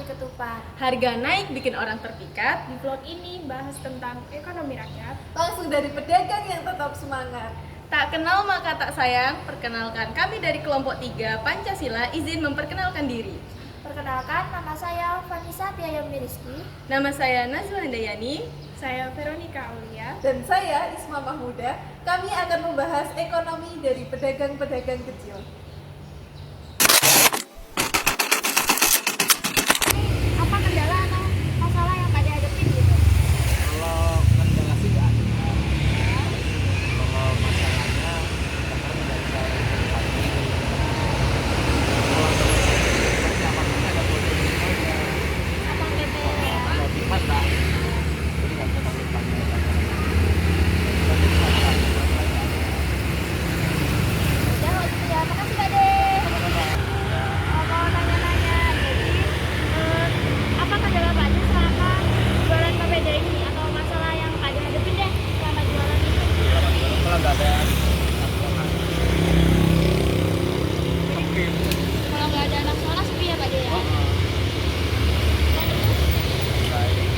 ketupat. Harga naik bikin orang terpikat. Di vlog ini bahas tentang ekonomi rakyat. Langsung dari pedagang yang tetap semangat. Tak kenal maka tak sayang, perkenalkan kami dari kelompok 3 Pancasila izin memperkenalkan diri. Perkenalkan, nama saya Vanessa Tiayomi Rizky. Nama saya Nazwa Handayani. Saya Veronica Aulia. Dan saya Isma Mahmuda. Kami akan membahas ekonomi dari pedagang-pedagang kecil. Apa kendala atau masalah yang Kak dihadapin gitu? Kalau kendala sih nggak ada. Kalau masalahnya karena dari saya dari pagi. Kalau seperti apa sih ada produk aja. Apa PT ya? Kalau timat lah. Jadi nggak bisa tahu pagi. Ya, kalau gitu ya. Makasih Kak De. Mau nanya-nanya, jadi apa kendala Kak De selama jualan PPD ini? Atau masalah yang Kak De hadapin deh selama jualan itu? Kalau nggak ada tabungan. Mungkin. Kalau nggak ada anak sekolah sepi ya Kak De ya? Baik.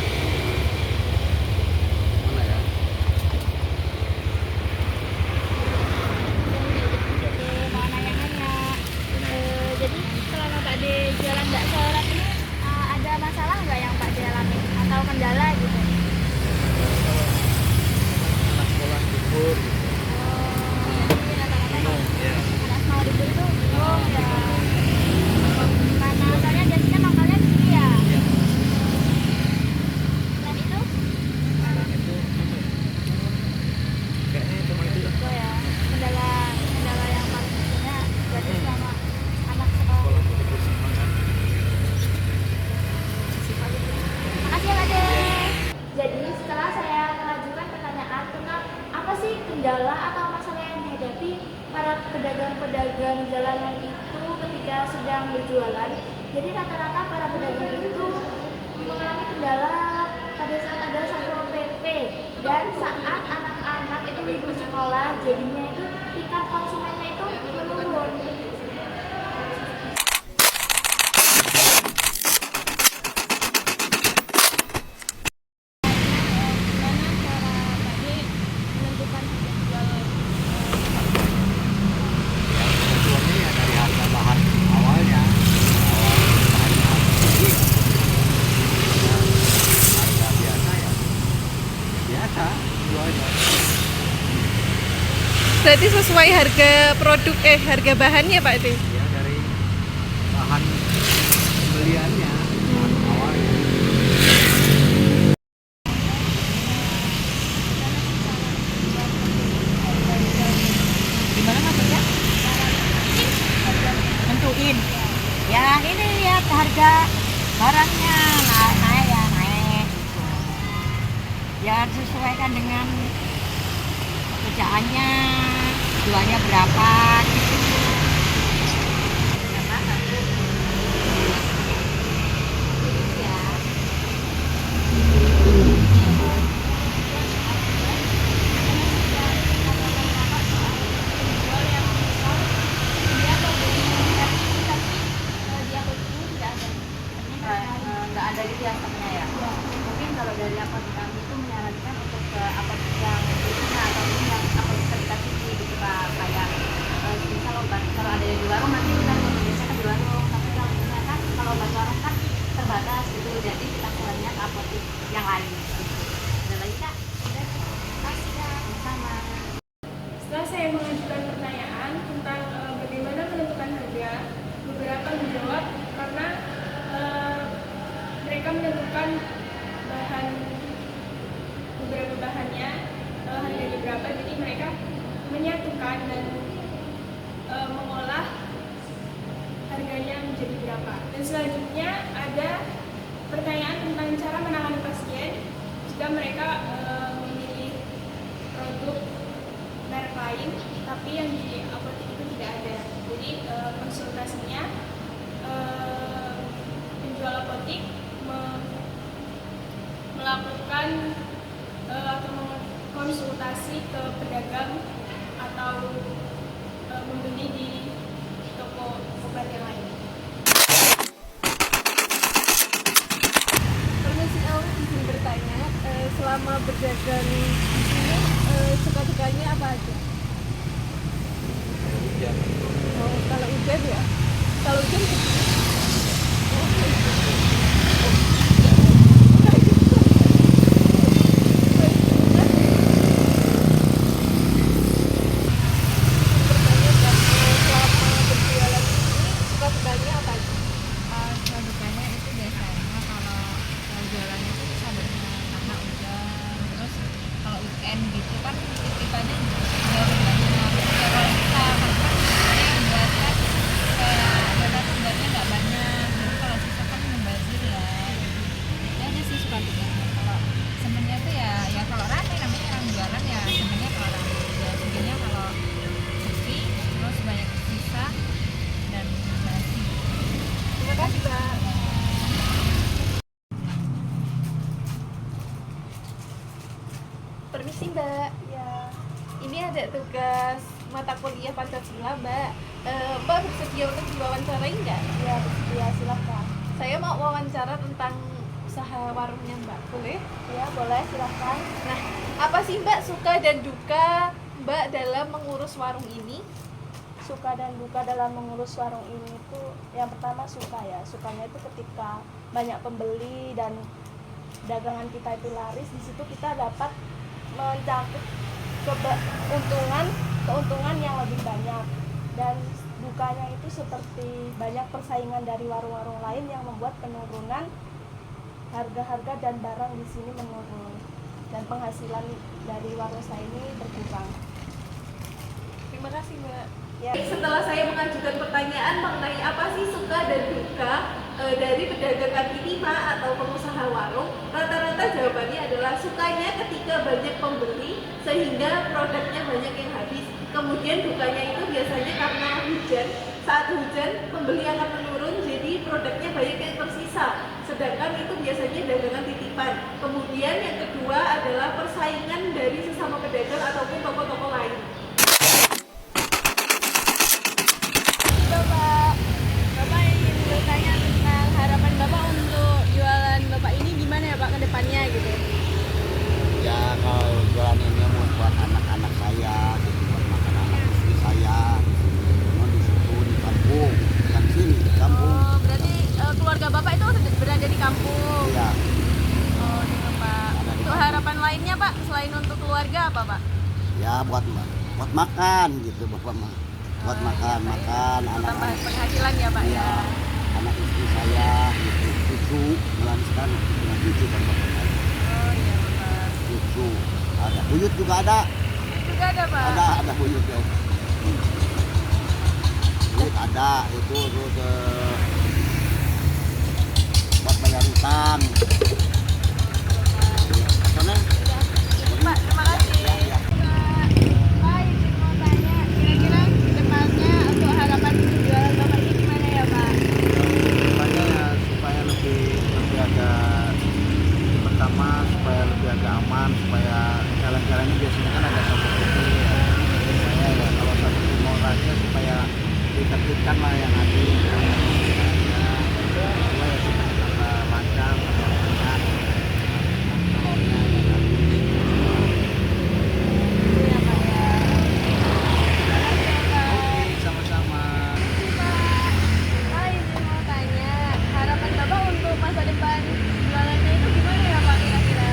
Mana ya? Oke, mau nanya-nanya. Jadi selama Kak De jualan bakso orang ini ada masalah nggak yang Kak De alami atau kendala gitu? Anak sekolah libur. Jadi rata-rata Bingung. Ya. anak sekolah libur itu bingung ya. Karena asalnya biasanya makalnya tinggi ya. Iya. Dan itu Sekarang itu kayaknya cuma itu dah. itu ya kendala yang paling pentingnya berarti selama anak sekolah. Sekolah libur semua kan. Makasih ya Kak De. Jadi setelah saya mengajukan pertanyaan tentang apa sih kendala atau masalah yang dihadapi para pedagang-pedagang jalanan itu ketika sedang berjualan. Jadi rata-rata para pedagang itu mengalami kendala pada saat ada satpol PP dan saat anak-anak itu libur sekolah, jadinya itu tingkat konsumennya itu menurun. Gimana cara tadi menentukan harga jual? Tujuannya ya dari harga bahan awalnya, bahan tinggi, harga biasa ya biasa jualnya. Berarti sesuai harga produk harga bahannya Pak De. Ya dari bahan pembeliannya, bahan awalnya. Gimana maksudnya? Nentuin. Ya ini lihat harga barangnya naik ya naik. Gitu. Ya sesuaikan dengan kerjaannya, jualnya berapa gitu. Berapa satu? Ya. Nggak ada gitu ya stoknya ya. Mungkin kalau dari apotek kami itu menyarankan untuk ke apotek yang nah atau yang apotek terdekat sini gitu Pak, kayak misal obat kalau ada di warung nanti kita biasanya di warung, tapi kalau misalnya kan kalau obat warung kan terbatas gitu, jadi kita keluarnya ke apotek yang lain gitu. Ada lagi Kak? Udah, makasih Kak. Sama. Setelah saya mengajukan pertanyaan tentang bagaimana menentukan harga, beberapa menjawab karena mereka menentukan beberapa bahannya harganya berapa, jadi mereka menyatukan dan mengolah harganya menjadi berapa. Dan selanjutnya ada pertanyaan tentang cara menangani pasien jika mereka memilih produk merek lain tapi yang di apotek itu tidak ada. Jadi konsultasinya penjual apotek melakukan atau konsultasi ke pedagang atau membeli di toko obat yang lain. berdagang di sini suka-dukanya apa aja? Hujan. Oh, kalau hujan ya? Kalau hujan Dukanya itu biasanya kalau jualannya itu susah banget karena hujan. Terus kalau weekend gitu kan titipannya baru banyak. Ya kalau bisa karena kan ada yang buat kan kayak dana sebenarnya nggak banyak. Jadi kalau sisa kan membazir ya. Itu aja sih suka dukanya. Kalau sebenarnya tuh ya kalau rame namanya orang jualan ya sebenarnya kalau rame. Ya sebenarnya kalau sepi terus banyak sisa dan basi. terima kasih, Mbak. Permisi, Mbak. Ya, Ini ada tugas mata kuliah Pancasila, Mbak. Mbak bersedia untuk diwawancarai nggak? ya bersedia, silahkan. Saya mau wawancara tentang usaha warungnya, Mbak. Boleh? Ya, boleh, silahkan. Nah, apa sih Mbak suka dan duka Mbak dalam mengurus warung ini? Suka dan duka dalam mengurus warung ini itu yang pertama suka ya. Sukanya itu ketika banyak pembeli dan dagangan kita itu laris, di situ kita dapat mencakup keuntungan yang lebih banyak. Dan dukanya itu seperti banyak persaingan dari warung-warung lain yang membuat penurunan harga-harga dan barang di sini menurun dan penghasilan dari warung saya ini berkurang. Terima kasih, Mbak. Ya. Setelah saya mengajukan pertanyaan mengenai apa sih suka dan duka dari pedagang kaki lima atau pengusaha warung, rata-rata jawabannya adalah sukanya ketika banyak pembeli sehingga produknya banyak yang habis. Kemudian dukanya itu biasanya karena hujan. Saat hujan pembeli akan menurun, jadi produknya banyak yang tersisa. Sedangkan itu biasanya dagangan titipan. Kemudian yang kedua adalah persaingan dari sesama pedagang ataupun toko-toko lain. Bapak ingin bertanya tentang harapan Bapak untuk jualan Bapak ini gimana ya Pak ke depannya gitu? Ya kalau jualan ini mau buat anak-anak saya, gitu, buat makan anak istri saya di sini, memang di situ di kampung, bukan sini di kampung. Oh, berarti keluarga Bapak itu berada di kampung. Iya. Oh, gitu Pak. Untuk harapan lainnya Pak, selain untuk keluarga apa Pak? Ya buat makan gitu bapak mah. Buat makan Tambah anak-anak. penghasilan ya Pak Iya, ya. anak istri saya, gitu, cucu, mulai sekarang punya cucu kan bapak saya. Oh iya Bapak. Cucu, ada buyut juga ada. Juga ada Pak. Ada buyut ya. Buyut ada itu terus buat bayar utang. Sana Pak, terima kasih. ya, ya. Pak, izin mau tanya, kira-kira depannya untuk harapan jualan Bapak ini gimana ya Pak? Supaya ya supaya lebih ada pertama supaya lebih agak aman, supaya jalan-jalannya biasanya kan ada satu titik ya. Supaya ya kalau satu mau raja supaya ditertibkan lah yang ada supaya supaya tambah lancar tambah banyak telurnya yang ada. Iya Pak ya. Oke, sama-sama. Pak, izin mau tanya, harapan Bapak untuk masa depan jualannya itu gimana ya Pak kira-kira?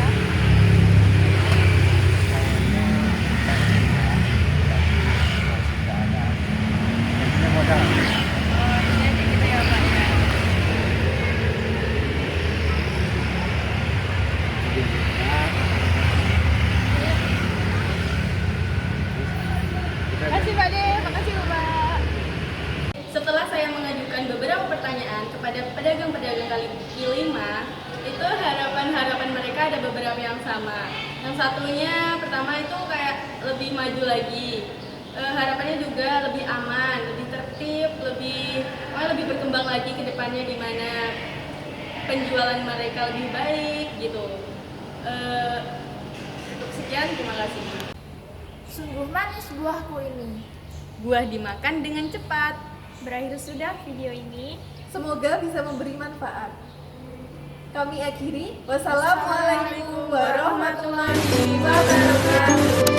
Ini modal. Oh, ini aja gitu ya Pak ya. Makasih Pak De, makasih Bapak. Setelah saya mengajukan beberapa pertanyaan kepada pedagang-pedagang kaki lima, itu harapan-harapan mereka ada beberapa yang sama. Yang satunya pertama itu kayak lebih maju lagi. Harapannya juga lebih aman, lebih tertib, lebih berkembang lagi ke depannya di mana penjualan mereka lebih baik gitu. Untuk sekian, terima kasih. Sungguh manis buahku ini. Buah dimakan dengan cepat. Berakhir sudah video ini. Semoga bisa memberi manfaat. kami akhiri. Wassalamualaikum warahmatullahi wabarakatuh.